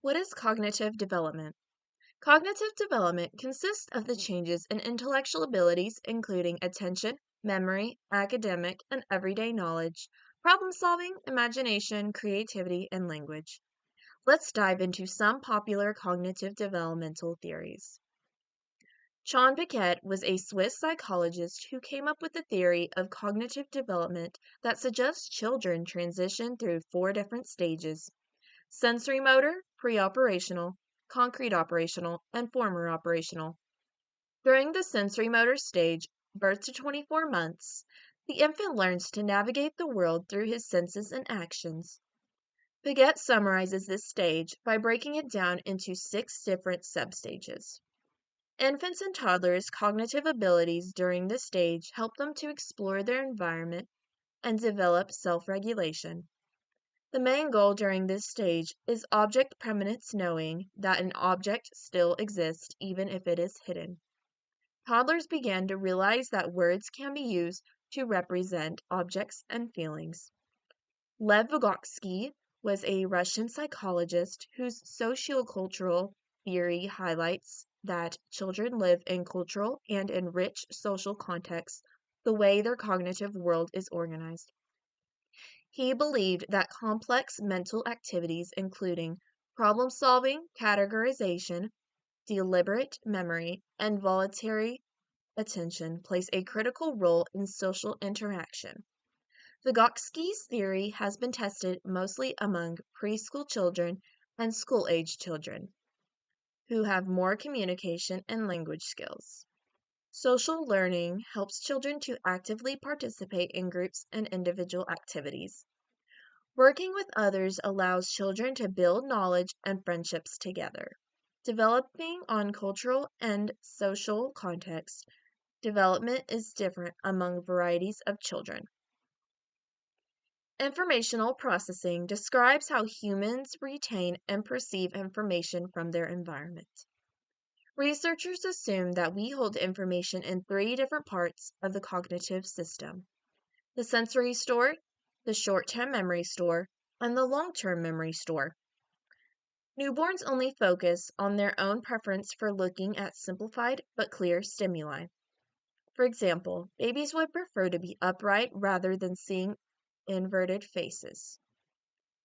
What is cognitive development? Cognitive development consists of the changes in intellectual abilities, including attention, memory, academic, and everyday knowledge, problem solving, imagination, creativity, and language. Let's dive into some popular cognitive developmental theories. Jean Piaget was a Swiss psychologist who came up with the theory of cognitive development that suggests children transition through four different stages: sensory motor, pre-operational, concrete operational, and former operational. During the sensory motor stage, birth to 24 months, the infant learns to navigate the world through his senses and actions. Piaget summarizes this stage by breaking it down into six different substages. Infants and toddlers' cognitive abilities during this stage help them to explore their environment and develop self-regulation. The main goal during this stage is object permanence, knowing that an object still exists even if it is hidden. Toddlers began to realize that words can be used to represent objects and feelings. Lev Vygotsky was a Russian psychologist whose sociocultural theory highlights that children live in cultural and in rich social contexts the way their cognitive world is organized. He believed that complex mental activities, including problem solving, categorization, deliberate memory, and voluntary attention, plays a critical role in social interaction. Vygotsky's theory has been tested mostly among preschool children and school-age children, who have more communication and language skills. Social learning helps children to actively participate in groups and individual activities. Working with others allows children to build knowledge and friendships together. Developing on cultural and social context, development is different among varieties of children. Informational processing describes how humans retain and perceive information from their environment. Researchers assume that we hold information in three different parts of the cognitive system: the sensory store, the short-term memory store, and the long-term memory store. Newborns only focus on their own preference for looking at simplified but clear stimuli. For example, babies would prefer to be upright rather than seeing inverted faces.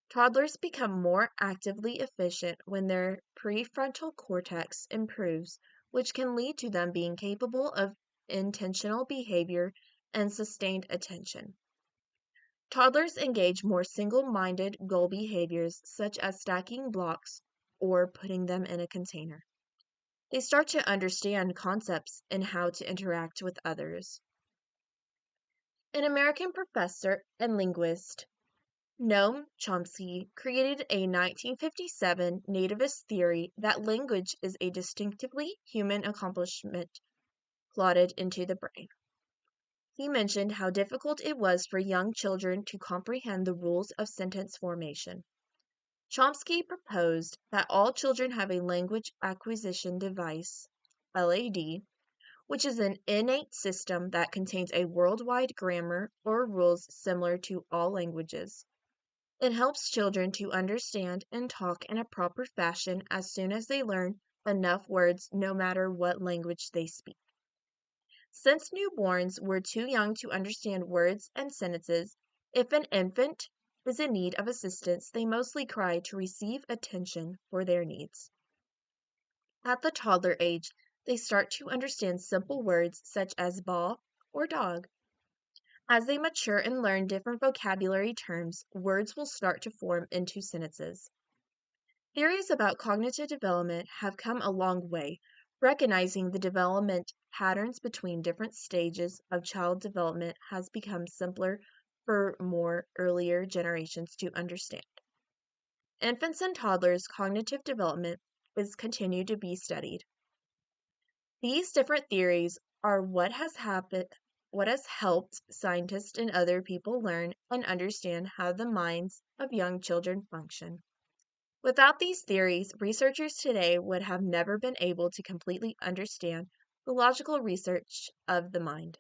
Toddlers become more actively efficient when their prefrontal cortex improves, which can lead to them being capable of intentional behavior and sustained attention. Toddlers engage more single-minded goal behaviors such as stacking blocks or putting them in a container. They start to understand concepts and how to interact with others. An American professor and linguist, Noam Chomsky, created a 1957 nativist theory that language is a distinctively human accomplishment plotted into the brain. He mentioned how difficult it was for young children to comprehend the rules of sentence formation. Chomsky proposed that all children have a language acquisition device, LAD, which is an innate system that contains a worldwide grammar or rules similar to all languages. It helps children to understand and talk in a proper fashion as soon as they learn enough words, no matter what language they speak. Since newborns were too young to understand words and sentences, if an infant is in need of assistance, they mostly cry to receive attention for their needs. At the toddler age, they start to understand simple words such as ball or dog. As they mature and learn different vocabulary terms, words will start to form into sentences. Theories about cognitive development have come a long way, recognizing the development patterns between different stages of child development has become simpler for more earlier generations to understand. Infants and toddlers' cognitive development is continued to be studied. These different theories are what has helped scientists and other people learn and understand how the minds of young children function. Without these theories, researchers today would have never been able to completely understand the logical research of the mind.